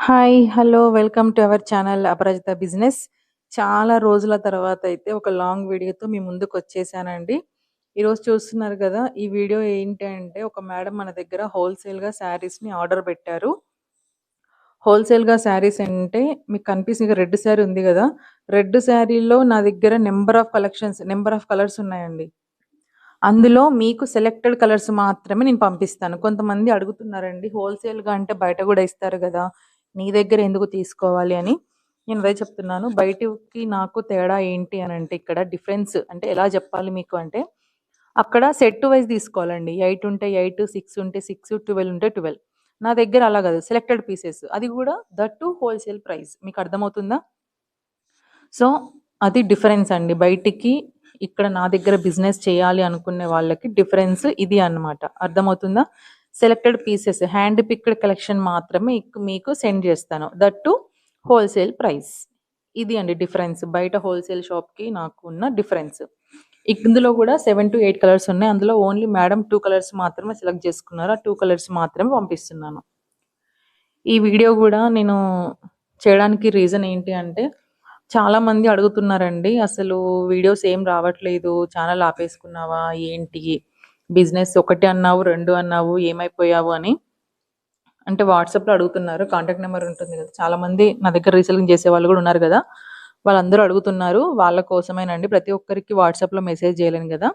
Hi! Hello! Welcome to our channel Aparajita business. చాలా రోజుల తర్వాత అయితే ఒక లాంగ్ వీడియోతో మీ ముందుకొచ్చేసానండి. ఈరోజు చూస్తున్నారు గదా! ఈ వీడియో ఏంటి అంటే ఒక మేడం మన దగ్గర హోల్‌సేల్‌గా శారీస్‌ని ఆర్డర్ పెట్టారు. హోల్‌సేల్‌గా శారీస్ అంటే మీకు కనిపిస్తుంది రెడ్ శారీ ఉంది గదా! రెడ్ శారీలో నా దగ్గర నంబర్ ఆఫ్ కలర్స్ ఉన్నాయండి. అందులో మీకు సెలెక్టెడ్ కలర్స్ మాత్రమే నేను పంపిస్తాను. కొంతమంది అడుగుతున్నారండి హోల్‌సేల్‌గా అంటే బయట గూడా ఇస్తారు గదా! నీ దగ్గర ఎందుకు తీసుకోవాలి అని. నేను అదే చెప్తున్నాను. బయటికి నాకు తేడా ఏంటి అనంటే ఇక్కడ డిఫరెన్స్ అంటే ఎలా జెప్పాలి మీకు అంటే, అక్కడ సెట్ వైస్ తీసుకోవాలండి. 8 ఉంటే 8, 6 ఉంటే 6, 12 ఉంటే 12. నా దగ్గర అలా గాదు. Selected pieces. అది గూడా దట్ టూ హోల్‌సేల్ ప్రైస్. మీకు అర్థమవుతుందా? సో, అది డిఫరెన్స్ అండి. బయటికి ఇక్కడ నా దగ్గర బిజినెస్ చేయాలి అనుకునే వాళ్ళకి డిఫరెన్స్ ఇది అన్నమాట. అర్థమవుతుందా? Selected pieces hand picked collection మాత్రమే మీకు సెండ్ చేస్తాను. That two wholesale price. ఇది అండి డిఫరెన్స్. బయట హోల్‌సేల్ షాప్‌కి నాకు ఉన్న డిఫరెన్స్. ఇందులో కూడా 7-8 కలర్స్ ఉన్నాయి. అందులో ఓన్లీ మేడం 2 కలర్స్ మాత్రమే సెలెక్ట్ చేసుకున్నారు. ఆ 2 కలర్స్ మాత్రమే పంపిస్తున్నాను. ఈ వీడియో గూడా నేను చేయడానికి రీజన్ ఏంటి అంటే, చాలామంది అడుగుతున్నారండి. అసలు వీడియోస్ ఏం రావట్లేదు. ఛానెల్ ఆపేసుకున్నావా? ఏంటి? బిజినెస్ ఒకటి అన్నావు, 2 అన్నావు, ఏమైపోయావు అని. అంటే వాట్సాప్‌లో అడుగుతున్నారు. కాంటాక్ట్ నంబర్ ఉంటుంది గదా! చాలామంది నా దగ్గర రీసెల్లింగ్ చేసేవాళ్ళు గూడా ఉన్నారు గదా! వాళ్ళందరూ అడుగుతున్నారు. వాళ్ళ కోసమేనండి. ప్రతి ఒక్కరికి వాట్సాప్‌లో మెసేజ్ చేయలేను గదా!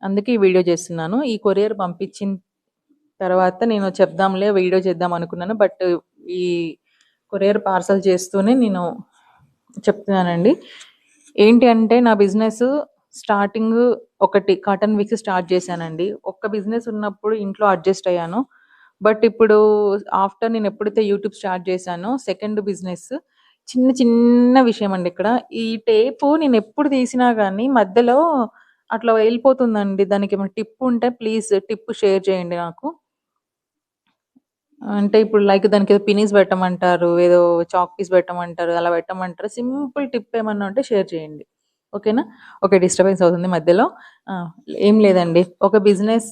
అందుకే ఈ వీడియో చేస్తున్నాను. ఈ కొరియర్ పంపించిన తర్వాత నేను చెప్దాంలే వీడియో చేద్దాం అనుకున్నాను. బట్ ఈ కొరియర్ పార్సెల్ చేస్తూనే నేను చెప్తున్నానండి. ఏంటి అంటే నా బిజినెస్ స్టార్టింగ్ ఒకటి కాటన్ విక్స్ స్టార్ట్ చేశానండి. ఒక్క బిజినెస్ ఉన్నప్పుడు ఇంట్లో అడ్జస్ట్ అయ్యాను. బట్ ఇప్పుడు ఆఫ్టర్ నేను ఎప్పుడైతే యూట్యూబ్ స్టార్ట్ చేశానో సెకండ్ బిజినెస్ చిన్న చిన్న విషయం అండి ఇక్కడ. ఈ టేపు నేను ఎప్పుడు తీసినా గానీ మధ్యలో అట్లా వెళ్ళిపోతుందండి. దానికేమైనా టిప్ ఉంటే ప్లీజ్ టిప్ షేర్ చేయండి నాకు. అంటే ఇప్పుడు లైక్ దానికేదో పినీస్ పెట్టమంటారు. ఏదో చాక్ పీస్ పెట్టమంటారు. అలా పెట్టమంటారు. సింపుల్ టిప్ ఏమన్నా ఉంటే షేర్ చేయండి. ఓకేనా? ఓకే. డిస్టర్బెన్స్ అవుతుంది మధ్యలో. ఆ! ఏం లేదండి. ఒక బిజినెస్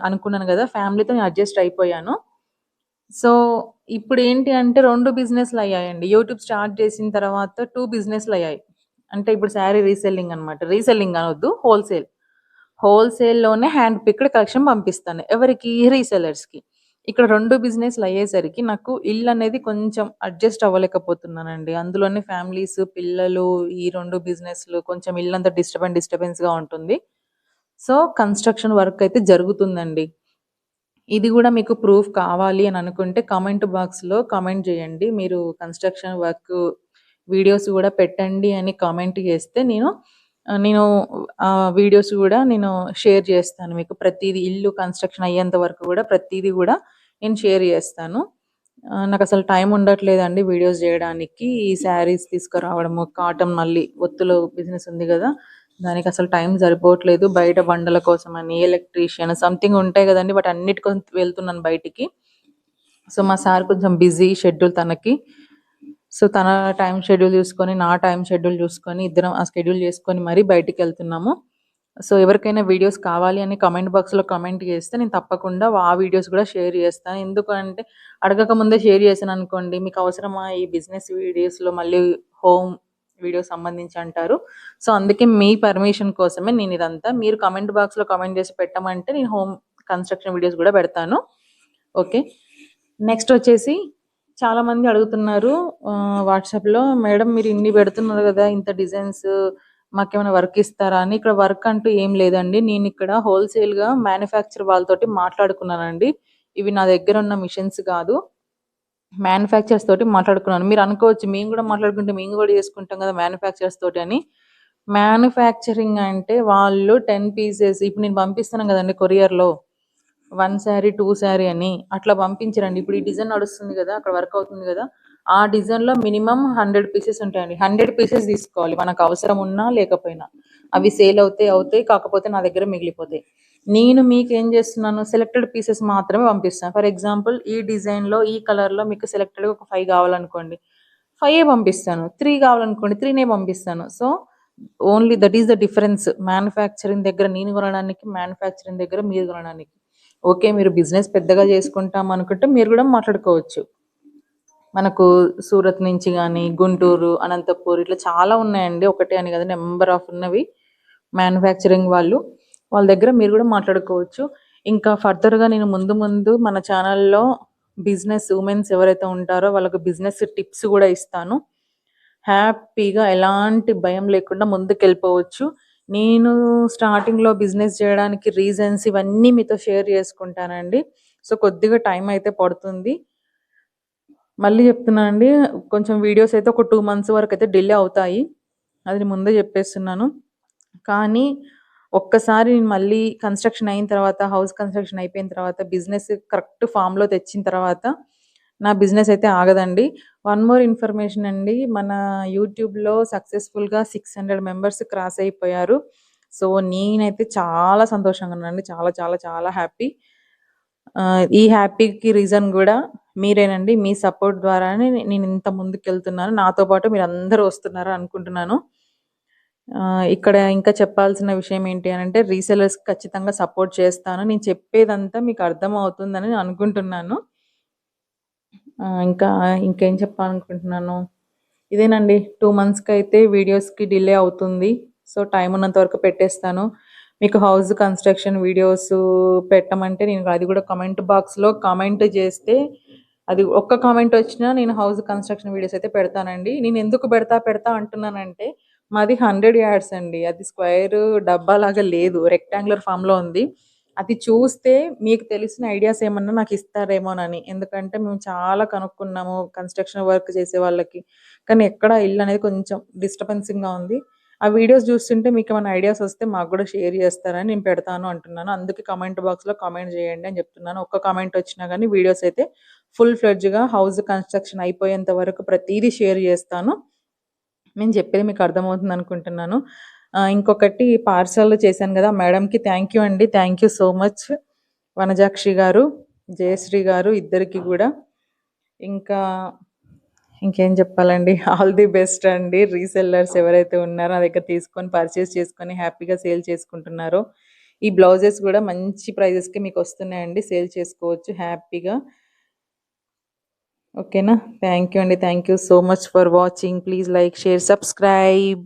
అనుకున్నాను గదా! ఫ్యామిలీతో నేను అడ్జస్ట్ అయిపోయాను. సో, ఇప్పుడేంటి అంటే 2 బిజినెస్‌లయ్యాయండి. యూట్యూబ్ స్టార్ట్ చేసిన తర్వాత 2 బిజినెస్‌లయ్యాయి. అంటే ఇప్పుడు శారీ రీసెల్లింగ్ అనమాట. రీసెల్లింగ్ అనొద్దు. హోల్‌సేల్. హోల్‌సేల్‌లోనే హ్యాండ్ పిక్డ్ కలెక్షన్ పంపిస్తాను. ఎవరికి? రీసెల్లర్స్‌కి. ఇక్కడ 2 బిజినెస్‌లయ్యేసరికి నాకు ఇల్లనేది కొంచెం అడ్జస్ట్ అవ్వలేకపోతున్నానండి. అందులోనే ఫ్యామిలీస్, పిల్లలు ఈ 2 బిజినెస్‌లు కొంచెం ఇల్లంతా డిస్టర్బెన్స్‌గా ఉంటుంది. సో, కన్‌స్ట్రక్షన్ వర్క్ అయితే జరుగుతుందండి. ఇది గూడా మీకు ప్రూఫ్ కావాలి అని అనుకుంటే కామెంట్ బాక్స్‌లో కామెంట్ జేయండి. మీరు కన్‌స్ట్రక్షన్ వర్క్ వీడియోస్ గూడా పెట్టండి అని కామెంట్ చేస్తే నేను వీడియోస్ గూడా నేను షేర్ చేస్తాను మీకు. ప్రతీది ఇల్లు కన్‌స్ట్రక్షన్ అయ్యేంత వరకు గూడా ప్రతీది గూడా నేను షేర్ చేస్తాను. నాకసలు టైం ఉండట్లేదండి వీడియోస్ జేయడానికి. ఈ శారీస్ తీసుకురావడము, కాటన్ మళ్ళీ ఒత్తులు బిజినెస్ ఉంది గదా! దానికసలు టైం సరిపోవట్లేదు. బయట బండల కోసమని, ఎలక్ట్రీషియన్ సంథింగ్ ఉంటాయి గదండీ! వాటన్నిటి కోసం వెళ్తున్నాను బయటికి. సో, మా సార్ కొంచెం బిజీ షెడ్యూల్ తనకి. సో, తన టైమ్ షెడ్యూల్ జూసుకొని, నా టైమ్ షెడ్యూల్ జూసుకొని, ఇద్దరం ఆ షెడ్యూల్ జేసుకొని మరీ బయటికెళ్తున్నాము. సో, ఎవరికైనా వీడియోస్ కావాలి అని కామెంట్ బాక్స్‌లో కామెంట్ చేస్తే నేను తప్పకుండా ఆ వీడియోస్ గూడా షేర్ చేస్తాను. ఎందుకు అంటే అడగక ముందే షేర్ చేశాననుకోండి, మీకు అవసరమా ఈ బిజినెస్ వీడియోస్‌లో మళ్ళీ హోమ్ వీడియోస్ సంబంధించి అంటారు. సో, అందుకే మీ పర్మిషన్ కోసమే నేనిదంతా. మీరు కామెంట్ బాక్స్‌లో కామెంట్ చేసి పెట్టమంటే నేను హోమ్ కన్‌స్ట్రక్షన్ వీడియోస్ గూడా పెడతాను. ఓకే. నెక్స్ట్ వచ్చేసి చాలామంది అడుగుతున్నారు వాట్సాప్‌లో మేడం మీరు ఇన్ని పెడుతున్నారు గదా! ఇంత డిజైన్స్ మాకేమైనా వర్క్ ఇస్తారా అని. ఇక్కడ వర్క్ అంటూ ఏం లేదండి. నేనిక్కడ హోల్‌సేల్‌గా మ్యానుఫ్యాక్చర్ వాళ్ళతోటి మాట్లాడుకున్నానండి. ఇవి నా దగ్గర ఉన్న మిషన్స్ గాదు. మ్యానుఫ్యాక్చర్స్ తోటి మాట్లాడుకున్నాను. మీరనుకోవచ్చు మేము గూడా మాట్లాడుకుంటే మేము గూడా చేసుకుంటాం గదా! మ్యానుఫ్యాక్చర్స్ తోటి అని. మ్యానుఫ్యాక్చరింగ్ అంటే వాళ్ళు 10 పీసెస్ ఇప్పుడు నేను పంపిస్తున్నాను గదండీ కొరియర్‌లో. 1 శారీ, 2 శారీ అని అట్లా పంపించరండి. ఇప్పుడు ఈ డిజైన్ నడుస్తుంది గదా! అక్కడ వర్క్ అవుతుంది గదా! ఆ డిజైన్‌లో మినిమమ్ 100 పీసెస్ ఉంటాయండి. 100 పీసెస్ తీసుకోవాలి. మనకు అవసరం ఉన్నా, లేకపోయినా. అవి సేల్ అవుతాయి. కాకపోతే నా దగ్గర మిగిలిపోతాయి. నేను మీకేం జేస్తున్నాను, సెలెక్టెడ్ పీసెస్ మాత్రమే పంపిస్తాను. ఫర్ ఎగ్జాంపుల్ ఈ డిజైన్‌లో, ఈ కలర్‌లో మీకు సెలెక్టెడ్‌గా ఒక 5 కావాలనుకోండి. 5 పంపిస్తాను. 3 కావాలనుకోండి 3 పంపిస్తాను. So, only that is the difference. Manufacturing దగ్గర నేను కొనడానికి, మ్యానుఫ్యాక్చరింగ్ దగ్గర మీరు కొనడానికి. ఓకే. మీరు బిజినెస్ పెద్దగా చేసుకుంటాం అనుకుంటే మీరు గూడా మాట్లాడుకోవచ్చు. మనకు సూరత్ నుంచి గానీ, గుంటూరు, అనంతపూర్ ఇట్లా చాలా ఉన్నాయండి. ఒకటే అని కాదు, నెంబర్ ఆఫ్ ఉన్నవి మ్యానుఫ్యాక్చరింగ్ వాళ్ళు. వాళ్ళ దగ్గర మీరు కూడా మాట్లాడుకోవచ్చు. ఇంకా ఫర్దర్‌గా నేను ముందు ముందు మన ఛానల్‌లో బిజినెస్ ఉమెన్స్ ఎవరైతే ఉంటారో వాళ్ళకి బిజినెస్ టిప్స్ కూడా ఇస్తాను. హ్యాపీగా ఎలాంటి భయం లేకుండా ముందుకెళ్ళిపోవచ్చు. నేను స్టార్టింగ్‌లో బిజినెస్ చేయడానికి రీజన్స్ ఇవన్నీ మీతో షేర్ చేసుకుంటానండి. సో, కొద్దిగా టైం అయితే పడుతుంది. మళ్ళీ చెప్తున్నానండి, కొంచెం వీడియోస్ అయితే ఒక 2 మంత్స్ వరకైతే డిలే అవుతాయి. అది నేను ముందే చెప్పేస్తున్నాను. కానీ ఒక్కసారి నేను మళ్ళీ కన్‌స్ట్రక్షన్ అయిన తర్వాత, హౌస్ కన్‌స్ట్రక్షన్ అయిపోయిన తర్వాత, బిజినెస్ కరెక్ట్ ఫామ్‌లో తెచ్చిన తర్వాత, నా బిజినెస్ అయితే ఆగదండి. వన్ మోర్ ఇన్ఫర్మేషన్ అండి. మన యూట్యూబ్‌లో సక్సెస్‌ఫుల్‌గా 600 మెంబర్స్ క్రాస్ అయిపోయారు. సో, నేనైతే చాలా సంతోషంగా ఉన్నానండి. చాలా చాలా చాలా హ్యాపీ. ఈ హ్యాపీకి రీజన్ గూడా మీరేనండి. మీ సపోర్ట్ ద్వారానే నేనింత ముందుకెళ్తున్నాను. నాతో పాటు మీరందరూ వస్తున్నారు అనుకుంటున్నాను. ఇక్కడ ఇంకా చెప్పాల్సిన విషయం ఏంటి అనంటే, రీసెల్లర్స్‌కి ఖచ్చితంగా సపోర్ట్ చేస్తాను. నేను చెప్పేదంతా మీకు అర్థమవుతుందని అనుకుంటున్నాను. ఇంకా ఇంకేం చెప్పాలనుకుంటున్నాను. ఇదేనండి, 2 మంత్స్‌కైతే వీడియోస్‌కి డిలే అవుతుంది. సో, టైం ఉన్నంత వరకు పెట్టేస్తాను. మీకు హౌస్ కన్‌స్ట్రక్షన్ వీడియోస్ పెట్టమంటే నేను అది కూడా కామెంట్ బాక్స్‌లో కామెంట్ చేస్తే, అది ఒక్క కామెంట్ వచ్చినా నేను హౌస్ కన్‌స్ట్రక్షన్ వీడియోస్ అయితే పెడతానండి. నేను ఎందుకు పెడతా అంటున్నానంటే, మాది 100 యార్డ్స్ అండి. అది స్క్వేర్ డబ్బాలాగా లేదు. రెక్టాంగులర్ ఫామ్‌లో ఉంది. అది చూస్తే మీకు తెలిసిన ఐడియాస్ ఏమన్నా నాకు ఇస్తారేమోనని. ఎందుకంటే మేము చాలా కనుక్కున్నాము కన్‌స్ట్రక్షన్ వర్క్ చేసే వాళ్ళకి. కానీ ఎక్కడ ఇల్లనేది కొంచెం డిస్టర్బెన్సింగ్‌గా ఉంది. ఆ వీడియోస్ చూస్తుంటే మీకేమైనా ఐడియాస్ వస్తే మాకు గూడా షేర్ చేస్తారని నేను పెడతాను అంటున్నాను. అందుకే కామెంట్ బాక్స్‌లో కామెంట్ చేయండి అని చెప్తున్నాను. ఒక్క కామెంట్ వచ్చినా గానీ వీడియోస్ అయితే ఫుల్ ఫ్లెడ్జ్‌గా హౌస్ కన్‌స్ట్రక్షన్ అయిపోయేంత వరకు ప్రతీదీ షేర్ చేస్తాను. నేను చెప్పేది మీకు అర్థమవుతుందనుకుంటున్నాను. ఇంకొకటి పార్సల్ చేశాను గదా! మేడంకి థ్యాంక్ యూ అండి. Thank you so much. Vanajakshi గారు, జయశ్రీ గారు ఇద్దరికి గూడా. ఇంకా ఇంకేం చెప్పాలండి. ఆల్ ది బెస్ట్ అండి. రీసెల్లర్స్ ఎవరైతే ఉన్నారో నా దగ్గర తీసుకొని పర్చేస్ చేసుకొని హ్యాపీగా సేల్ చేసుకుంటున్నారో, ఈ బ్లౌజెస్ గూడా మంచి ప్రైజెస్‌కి మీకొస్తున్నాయండి. సేల్ చేసుకోవచ్చు హ్యాపీగా. ఓకేనా? థ్యాంక్ యూ అండి. Thank you so much for watching. Please like, share, subscribe.